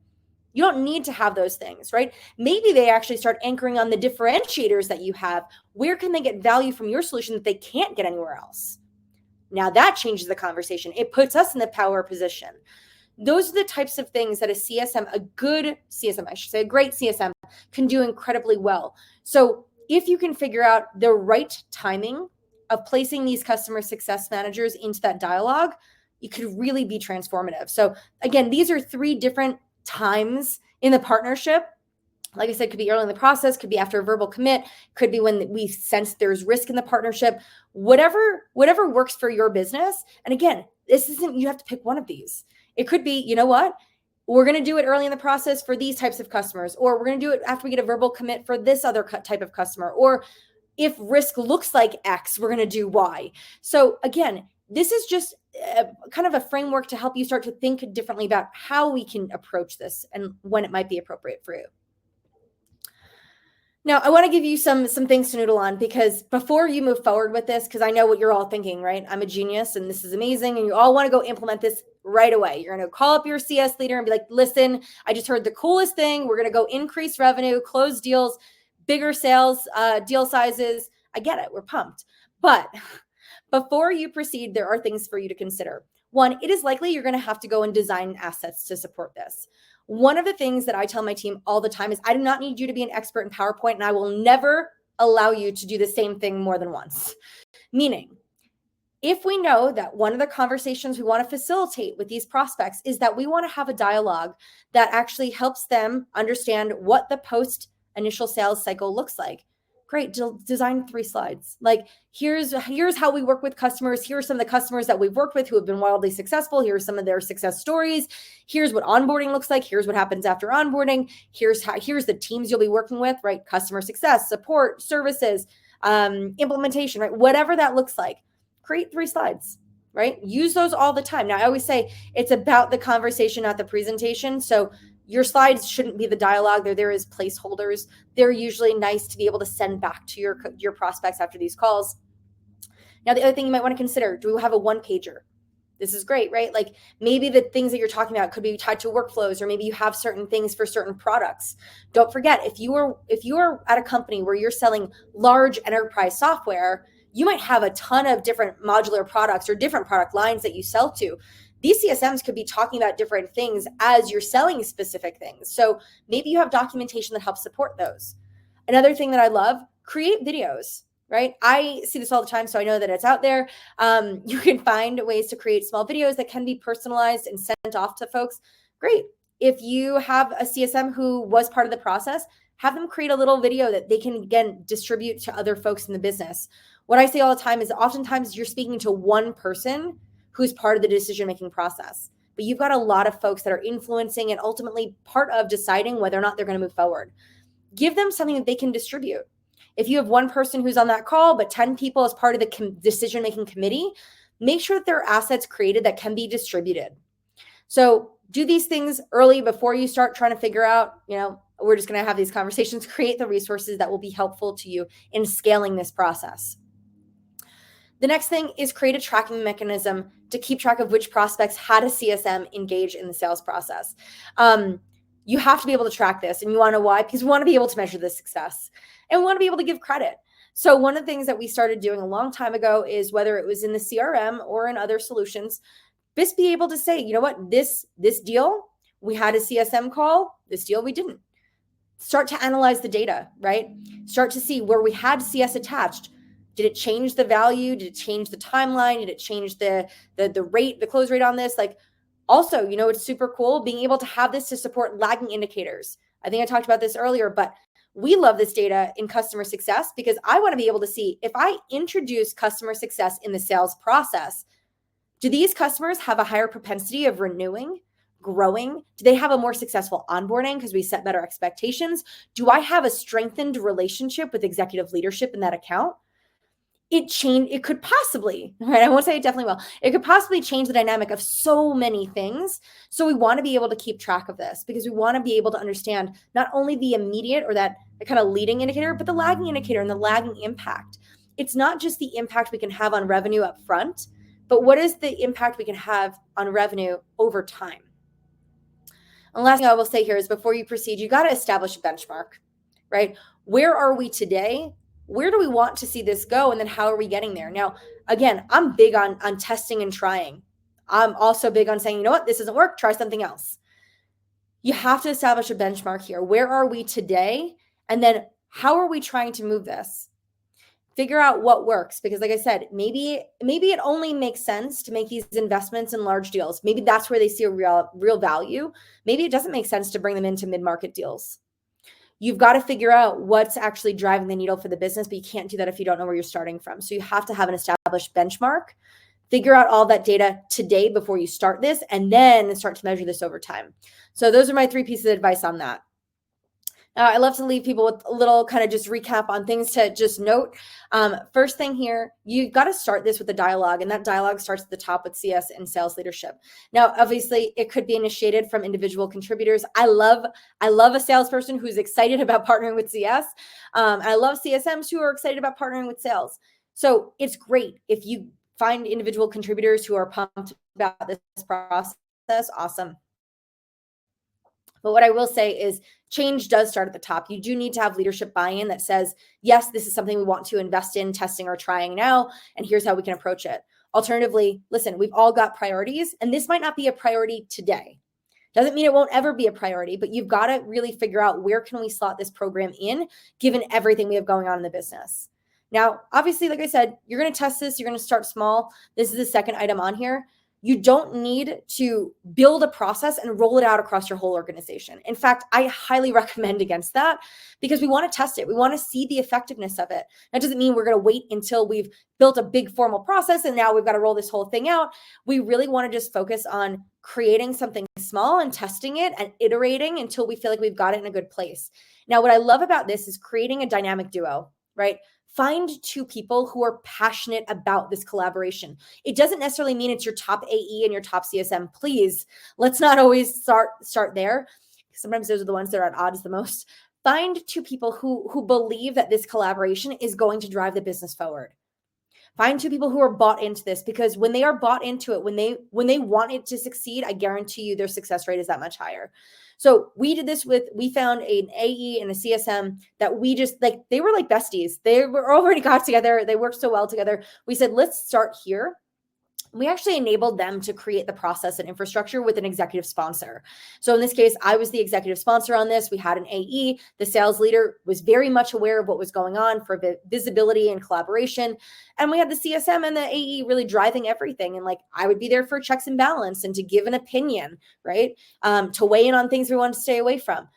You don't need to have those things, right? Maybe they actually start anchoring on the differentiators that you have. Where can they get value from your solution that they can't get anywhere else? Now that changes the conversation. It puts us in the power position. Those are the types of things that a great CSM can do incredibly well. So if you can figure out the right timing of placing these customer success managers into that dialogue, it could really be transformative. So again, these are 3 different times in the partnership. Like I said, could be early in the process, could be after a verbal commit, could be when we sense there's risk in the partnership, whatever works for your business. And again, this isn't, you have to pick one of these. It could be, you know what? We're going to do it early in the process for these types of customers, or we're going to do it after we get a verbal commit for this other type of customer, or if risk looks like X, we're going to do Y. So again, this is just kind of a framework to help you start to think differently about how we can approach this and when it might be appropriate for you. Now, I want to give you some things to noodle on, because before you move forward with this, because I know what you're all thinking, right? I'm a genius and this is amazing, and you all want to go implement this right away. You're going to call up your CS leader and be like, listen, I just heard the coolest thing. We're going to go increase revenue, close deals, bigger sales, deal sizes. I get it. We're pumped. But before you proceed, there are things for you to consider. One, it is likely you're going to have to go and design assets to support this. One of the things that I tell my team all the time is I do not need you to be an expert in PowerPoint, and I will never allow you to do the same thing more than once. Meaning, if we know that one of the conversations we want to facilitate with these prospects is that we want to have a dialogue that actually helps them understand what the post initial sales cycle looks like, great, design 3 slides. Like, here's how we work with customers. Here are some of the customers that we've worked with who have been wildly successful. Here are some of their success stories. Here's what onboarding looks like. Here's what happens after onboarding. Here's the teams you'll be working with, right? Customer success, support, services, implementation, right? Whatever that looks like, create 3 slides, right? Use those all the time. Now, I always say it's about the conversation, not the presentation. So your slides shouldn't be the dialogue. They're there as placeholders. They're usually nice to be able to send back to your prospects after these calls. Now, the other thing you might want to consider, do we have a 1-pager? This is great, right? Like, maybe the things that you're talking about could be tied to workflows, or maybe you have certain things for certain products. Don't forget, if you are at a company where you're selling large enterprise software, you might have a ton of different modular products or different product lines that you sell to. These CSMs could be talking about different things as you're selling specific things. So maybe you have documentation that helps support those. Another thing that I love, create videos, right? I see this all the time, so I know that it's out there. You can find ways to create small videos that can be personalized and sent off to folks. Great. If you have a CSM who was part of the process, have them create a little video that they can, again, distribute to other folks in the business. What I say all the time is oftentimes you're speaking to one person who's part of the decision-making process, but you've got a lot of folks that are influencing and ultimately part of deciding whether or not they're going to move forward. Give them something that they can distribute. If you have one person who's on that call, but 10 people as part of the decision-making committee, make sure that there are assets created that can be distributed. So do these things early before you start trying to figure out, we're just going to have these conversations, create the resources that will be helpful to you in scaling this process. The next thing is create a tracking mechanism to keep track of which prospects had a CSM engage in the sales process. You have to be able to track this, and you want to know why? Because we want to be able to measure the success, and we want to be able to give credit. So one of the things that we started doing a long time ago is, whether it was in the CRM or in other solutions, just be able to say, you know what, this deal, we had a CSM call, this deal we didn't. Start to analyze the data, right? Start to see where we had CS attached. Did it change the value? Did it change the timeline? Did it change the rate, the close rate on this? Like, also, it's super cool being able to have this to support lagging indicators. I think I talked about this earlier, but we love this data in customer success, because I want to be able to see, if I introduce customer success in the sales process, do these customers have a higher propensity of renewing, growing? Do they have a more successful onboarding because we set better expectations? Do I have a strengthened relationship with executive leadership in that account? It could possibly, right? I won't say it definitely will. It could possibly change the dynamic of so many things. So we want to be able to keep track of this, because we want to be able to understand not only the immediate or that kind of leading indicator, but the lagging indicator and the lagging impact. It's not just the impact we can have on revenue up front, but what is the impact we can have on revenue over time? And last thing I will say here is, before you proceed, you got to establish a benchmark, right? Where are we today? Where do we want to see this go? And then how are we getting there? Now, again, I'm big on testing and trying. I'm also big on saying, you know what, this doesn't work, try something else. You have to establish a benchmark here. Where are we today? And then how are we trying to move this? Figure out what works, because like I said, maybe it only makes sense to make these investments in large deals. Maybe that's where they see a real value. Maybe it doesn't make sense to bring them into mid-market deals. You've got to figure out what's actually driving the needle for the business, but you can't do that if you don't know where you're starting from. So you have to have an established benchmark, figure out all that data today before you start this, and then start to measure this over time. So those are my 3 pieces of advice on that. I love to leave people with a little kind of just recap on things to just note. First thing here, you got to start this with a dialogue, and that dialogue starts at the top with CS and sales leadership. Now, obviously, it could be initiated from individual contributors. I love a salesperson who's excited about partnering with CS. I love CSMs who are excited about partnering with sales. So it's great if you find individual contributors who are pumped about this process. Awesome. But what I will say is change does start at the top. You do need to have leadership buy-in that says, yes, this is something we want to invest in, testing or trying now, and here's how we can approach it. Alternatively, listen, we've all got priorities, and this might not be a priority today. Doesn't mean it won't ever be a priority, but you've got to really figure out where can we slot this program in, given everything we have going on in the business. Now, obviously, like I said, you're going to test this. You're going to start small. This is the second item on here. You don't need to build a process and roll it out across your whole organization. In fact, I highly recommend against that because we want to test it. We want to see the effectiveness of it. That doesn't mean we're going to wait until we've built a big formal process and now we've got to roll this whole thing out. We really want to just focus on creating something small and testing it and iterating until we feel like we've got it in a good place. Now, what I love about this is creating a dynamic duo, right? Find two people who are passionate about this collaboration. It doesn't necessarily mean it's your top AE and your top CSM. Please, let's not always start there. Sometimes those are the ones that are at odds the most. Find two people who believe that this collaboration is going to drive the business forward. Find two people who are bought into this, because when they are bought into it, when they want it to succeed, I guarantee you their success rate is that much higher. So we found an AE and a CSM that we just they were like besties. They were already got together. They worked so well together. We said, let's start here. We actually enabled them to create the process and infrastructure with an executive sponsor. So in this case, I was the executive sponsor on this. We had an AE. The sales leader was very much aware of what was going on for visibility and collaboration. And we had the CSM and the AE really driving everything. And I would be there for checks and balance and to give an opinion, right? To weigh in on things we wanted to stay away from.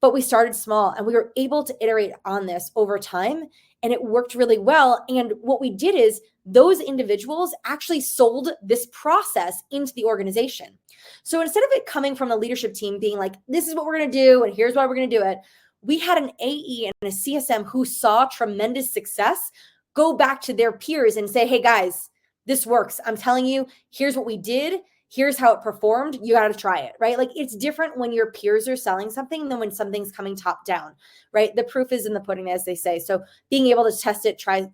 But we started small and we were able to iterate on this over time, and it worked really well. And what we did is those individuals actually sold this process into the organization. So instead of it coming from the leadership team being like, this is what we're going to do and here's why we're going to do it, we had an AE and a CSM who saw tremendous success go back to their peers and say, hey guys, this works. I'm telling you, here's what we did. Here's how it performed. You got to try it, right? It's different when your peers are selling something than when something's coming top down, right? The proof is in the pudding, as they say. So being able to test it, try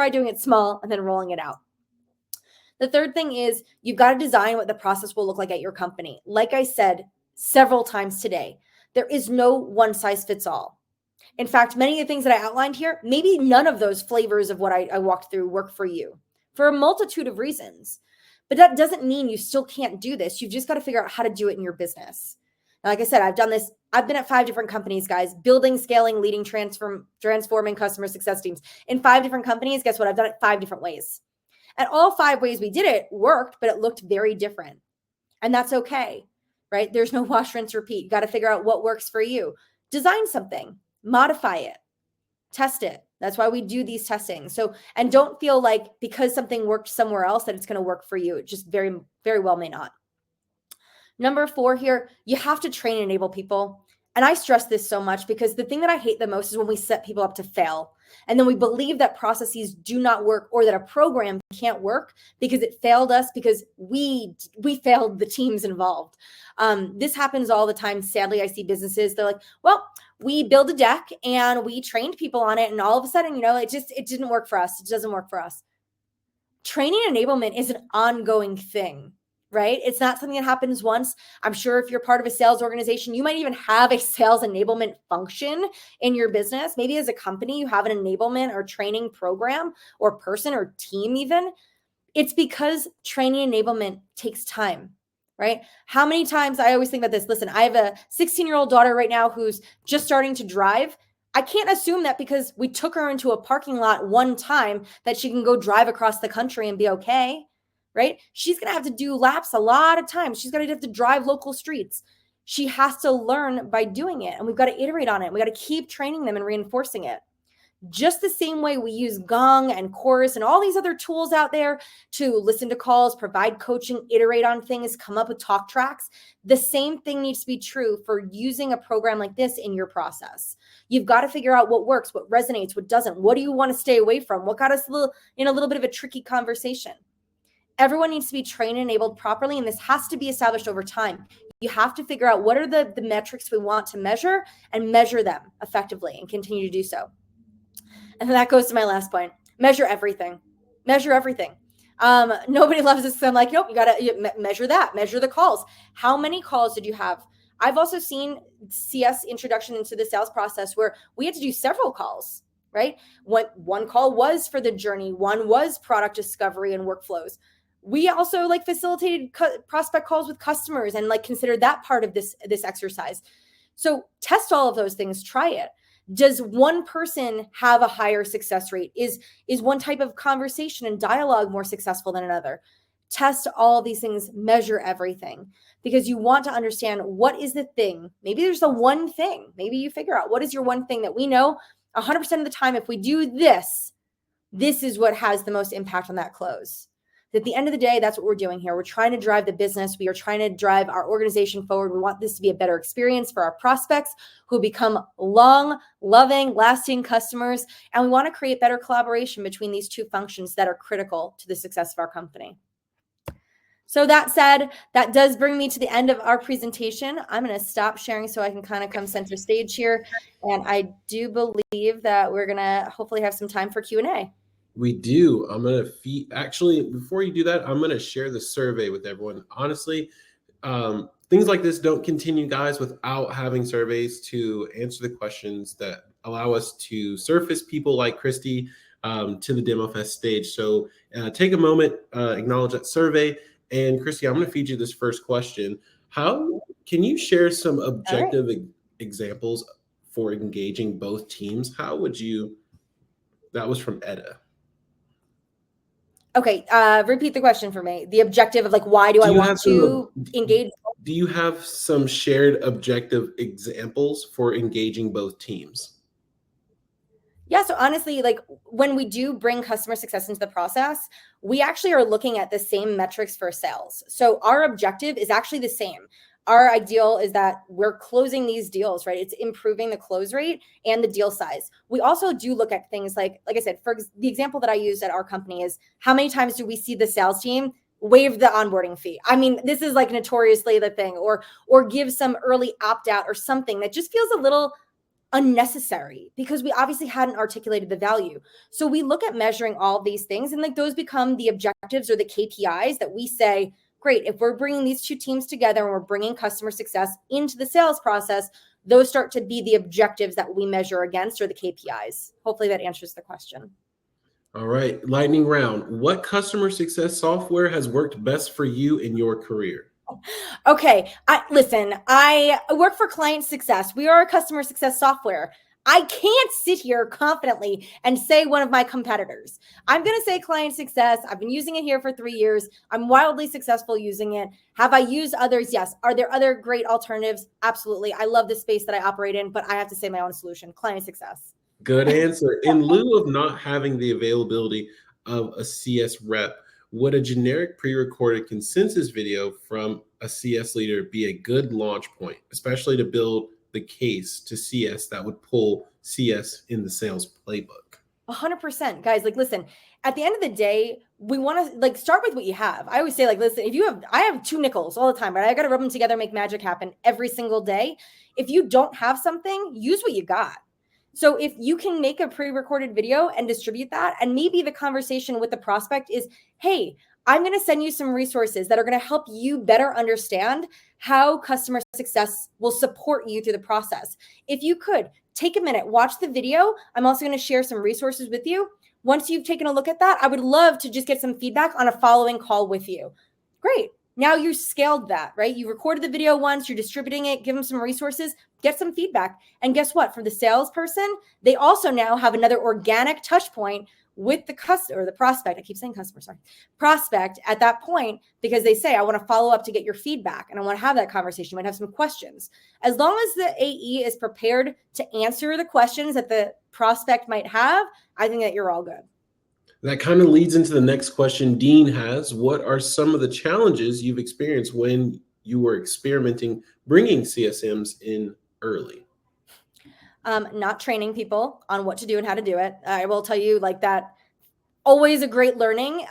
doing it small and then rolling it out. The third thing is you've got to design what the process will look like at your company. Like I said several times today, there is no one size fits all. In fact, many of the things that I outlined here, maybe none of those flavors of what I walked through work for you for a multitude of reasons. But that doesn't mean you still can't do this. You've just got to figure out how to do it in your business. Now, like I said, I've done this. I've been at 5 different companies, guys, building, scaling, leading, transforming customer success teams in 5 different companies. Guess what? I've done it 5 different ways. And all 5 ways we did it worked, but it looked very different. And that's okay, right? There's no wash, rinse, repeat. You got to figure out what works for you. Design something, modify it, test it. That's why we do these testings. So, and don't feel like because something worked somewhere else that it's going to work for you. It just very, very well may not. Number 4 here, you have to train and enable people. And I stress this so much because the thing that I hate the most is when we set people up to fail. And then we believe that processes do not work or that a program can't work because it failed us because we failed the teams involved. This happens all the time. Sadly, I see businesses, they're like, well, we build a deck and we trained people on it. And all of a sudden, it didn't work for us. It doesn't work for us. Training and enablement is an ongoing thing, right? It's not something that happens once. I'm sure if you're part of a sales organization, you might even have a sales enablement function in your business. Maybe as a company, you have an enablement or training program or person or team even. It's because training enablement takes time, right? How many times I always think about this. Listen, I have a 16-year-old daughter right now who's just starting to drive. I can't assume that because we took her into a parking lot one time that she can go drive across the country and be okay, right? She's going to have to do laps a lot of times. She's going to have to drive local streets. She has to learn by doing it. And we've got to iterate on it. We got to keep training them and reinforcing it. Just the same way we use Gong and Chorus and all these other tools out there to listen to calls, provide coaching, iterate on things, come up with talk tracks, the same thing needs to be true for using a program like this in your process. You've got to figure out what works, what resonates, what doesn't. What do you want to stay away from? What got us in a little bit of a tricky conversation? Everyone needs to be trained and enabled properly, and this has to be established over time. You have to figure out what are the metrics we want to measure and measure them effectively and continue to do so. And that goes to my last point. Measure everything. Measure everything. Nobody loves this. So I'm like, nope, you got to measure that. Measure the calls. How many calls did you have? I've also seen CS introduction into the sales process where we had to do several calls, right? One call was for the journey. One was product discovery and workflows. We also facilitated prospect calls with customers and considered that part of this exercise. So test all of those things. Try it. Does one person have a higher success rate? Is one type of conversation and dialogue more successful than another? Test all these things, measure everything, because you want to understand what is the thing. Maybe there's the one thing. Maybe you figure out what is your one thing that we know 100% of the time, if we do this, this is what has the most impact on that close. At the end of the day, that's what we're doing here. We're trying to drive the business. We are trying to drive our organization forward. We want this to be a better experience for our prospects who become long, loving, lasting customers. And we want to create better collaboration between these two functions that are critical to the success of our company. So that said, that does bring me to the end of our presentation. I'm going to stop sharing so I can kind of come center stage here. And I do believe that we're going to hopefully have some time for Q&A. We do. I'm going to actually, before you do that, I'm going to share the survey with everyone. Honestly, things like this don't continue, guys, without having surveys to answer the questions that allow us to surface people like Christy to the DEMOFEST stage. So take a moment, acknowledge that survey. And Christy, I'm going to feed you this first question. How can you share some objective examples for engaging both teams? How would you, that was from Edda. Okay, repeat the question for me. The objective of why do I want to engage? Do you have some shared objective examples for engaging both teams? Yeah, so honestly, when we do bring customer success into the process, we actually are looking at the same metrics for sales. So our objective is actually the same. Our ideal is that we're closing these deals, right? It's improving the close rate and the deal size. We also do look at things like I said, for the example that I used at our company is how many times do we see the sales team waive the onboarding fee? I mean, this is notoriously the thing, or give some early opt out or something that just feels a little unnecessary because we obviously hadn't articulated the value. So we look at measuring all these things and those become the objectives or the KPIs that we say, great, if we're bringing these two teams together and we're bringing customer success into the sales process, those start to be the objectives that we measure against or the KPIs. Hopefully that answers the question. All right, lightning round. What customer success software has worked best for you in your career? Okay, listen, I work for Client Success. We are a customer success software. I can't sit here confidently and say one of my competitors. I'm going to say Client Success. I've been using it here for 3 years. I'm wildly successful using it. Have I used others? Yes. Are there other great alternatives? Absolutely. I love the space that I operate in, but I have to say my own solution, Client Success. Good answer. In lieu of not having the availability of a CS rep, would a generic pre-recorded consensus video from a CS leader be a good launch point, especially to build the case to CS that would pull CS in the sales playbook? 100%. Guys, listen, at the end of the day, we want to start with what you have. I always say listen, I have 2 nickels all the time, right? I got to rub them together, make magic happen every single day. If you don't have something, use what you got. So if you can make a pre-recorded video and distribute that, and maybe the conversation with the prospect is, hey, I'm going to send you some resources that are going to help you better understand how customer success will support you through the process. If you could take a minute, watch the video. I'm also going to share some resources with you. Once you've taken a look at that, I would love to just get some feedback on a following call with you. Great. Now you scaled that, right? You recorded the video once, you're distributing it, give them some resources, get some feedback. And guess what? For the salesperson, they also now have another organic touch point with the customer or the prospect. I keep saying customer, sorry, prospect at that point, because they say, I want to follow up to get your feedback and I want to have that conversation. You might have some questions. As long as the AE is prepared to answer the questions that the prospect might have, I think that you're all good. That kind of leads into the next question Dean has. What are some of the challenges you've experienced when you were experimenting bringing CSMs in early? Not training people on what to do and how to do it. I will tell you, like, that always a great learning.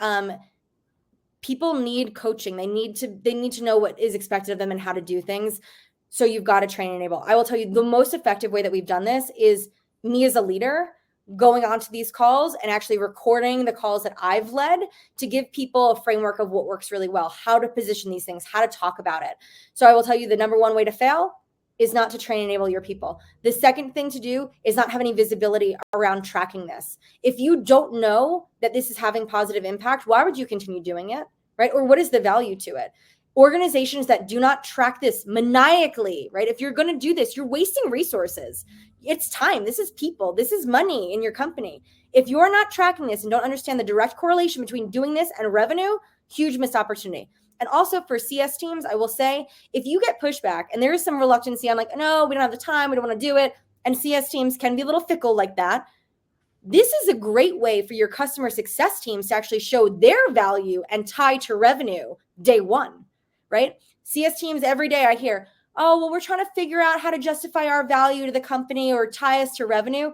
People need coaching. They need to know what is expected of them and how to do things. So you've got to train and enable. I will tell you, the most effective way that we've done this is me as a leader going onto these calls and actually recording the calls that I've led to give people a framework of what works really well, how to position these things, how to talk about it. So I will tell you, the number one way to fail is not to train and enable your people. The second thing to do is not have any visibility around tracking this. If you don't know that this is having positive impact, why would you continue doing it, right? Or what is the value to it? Organizations that do not track this maniacally, right? If you're going to do this, you're wasting resources. It's time. This is people. This is money in your company. If you're not tracking this and don't understand the direct correlation between doing this and revenue, huge missed opportunity. And also for CS teams, I will say, if you get pushback and there is some reluctancy, I'm like, no, we don't have the time, we don't want to do it. And CS teams can be a little fickle like that. This is a great way for your customer success teams to actually show their value and tie to revenue day one, right? CS teams every day I hear, oh, well, we're trying to figure out how to justify our value to the company or tie us to revenue.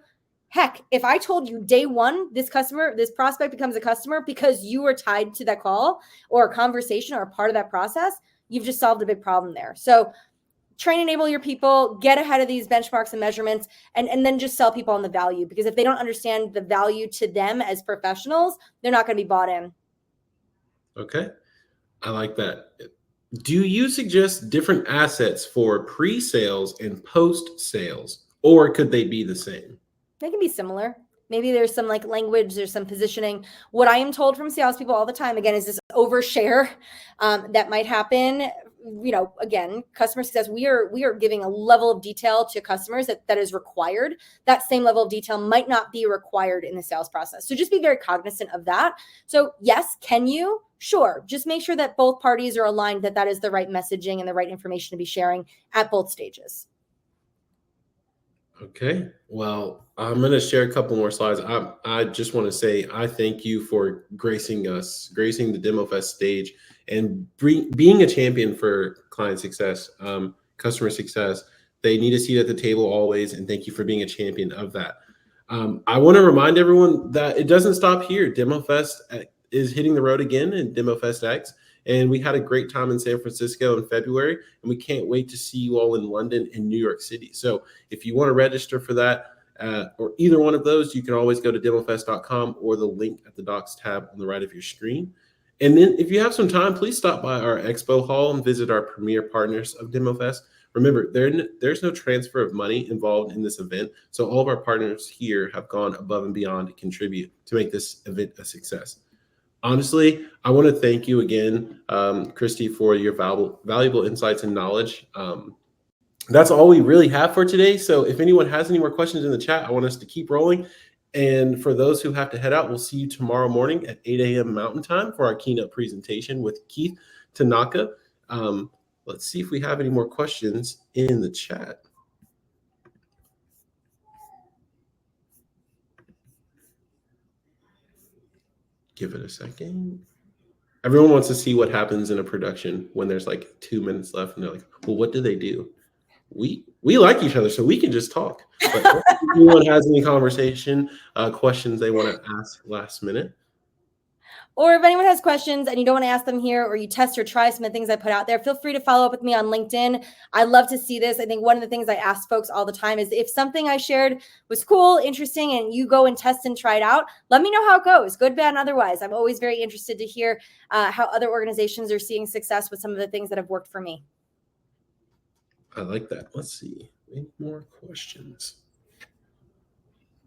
Heck, if I told you day one, this prospect becomes a customer because you were tied to that call or a conversation or a part of that process, you've just solved a big problem there. So train and enable your people, get ahead of these benchmarks and measurements, and then just sell people on the value. Because if they don't understand the value to them as professionals, they're not going to be bought in. Okay, I like that. Do you suggest different assets for pre-sales and post-sales, or could they be the same? They can be similar. Maybe there's some like language, there's some positioning. What I am told from salespeople all the time, again, is this overshare that might happen. Again, customer success, we are giving a level of detail to customers that is required. That same level of detail might not be required in the sales process. So just be very cognizant of that. So yes, can you? Sure. Just make sure that both parties are aligned, that is the right messaging and the right information to be sharing at both stages. Okay, well, I'm going to share a couple more slides. I just want to say I thank you for gracing the DEMOFEST stage and being a champion for client success, customer success. They need a seat at the table always, and thank you for being a champion of that. I want to remind everyone that it doesn't stop here. DEMOFEST is hitting the road again in DEMOFEST X. And we had a great time in San Francisco in February, and we can't wait to see you all in London and New York City. So if you want to register for that or either one of those, you can always go to demofest.com or the link at the docs tab on the right of your screen. And then if you have some time, please stop by our expo hall and visit our premier partners of DEMOFEST. Remember, there's no transfer of money involved in this event. So all of our partners here have gone above and beyond to contribute to make this event a success. Honestly, I want to thank you again, Christy, for your valuable insights and knowledge. That's all we really have for today. So if anyone has any more questions in the chat, I want us to keep rolling. And for those who have to head out, we'll see you tomorrow morning at 8 a.m. Mountain Time for our keynote presentation with Keith Tanaka. Let's see if we have any more questions in the chat. Give it a second. Everyone wants to see what happens in a production when there's like 2 minutes left and they're like, well, what do they do? We like each other, so we can just talk. But if anyone has any conversation, questions they want to ask last minute. Or if anyone has questions and you don't want to ask them here, or you test or try some of the things I put out there, feel free to follow up with me on LinkedIn. I love to see this. I think one of the things I ask folks all the time is if something I shared was cool, interesting, and you go and test and try it out, let me know how it goes, good, bad, and otherwise. I'm always very interested to hear how other organizations are seeing success with some of the things that have worked for me. I like that. Let's see. Any more questions?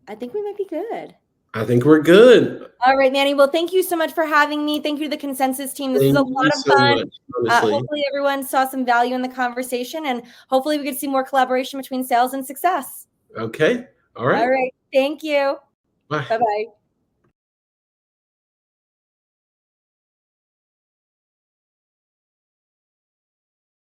I think we might be good. I think we're good. All right, Manny. Well, thank you so much for having me. Thank you to the consensus team. This was a lot of fun. Hopefully everyone saw some value in the conversation, and hopefully we could see more collaboration between sales and success. Okay. All right. All right. Thank you. Bye. Bye-bye.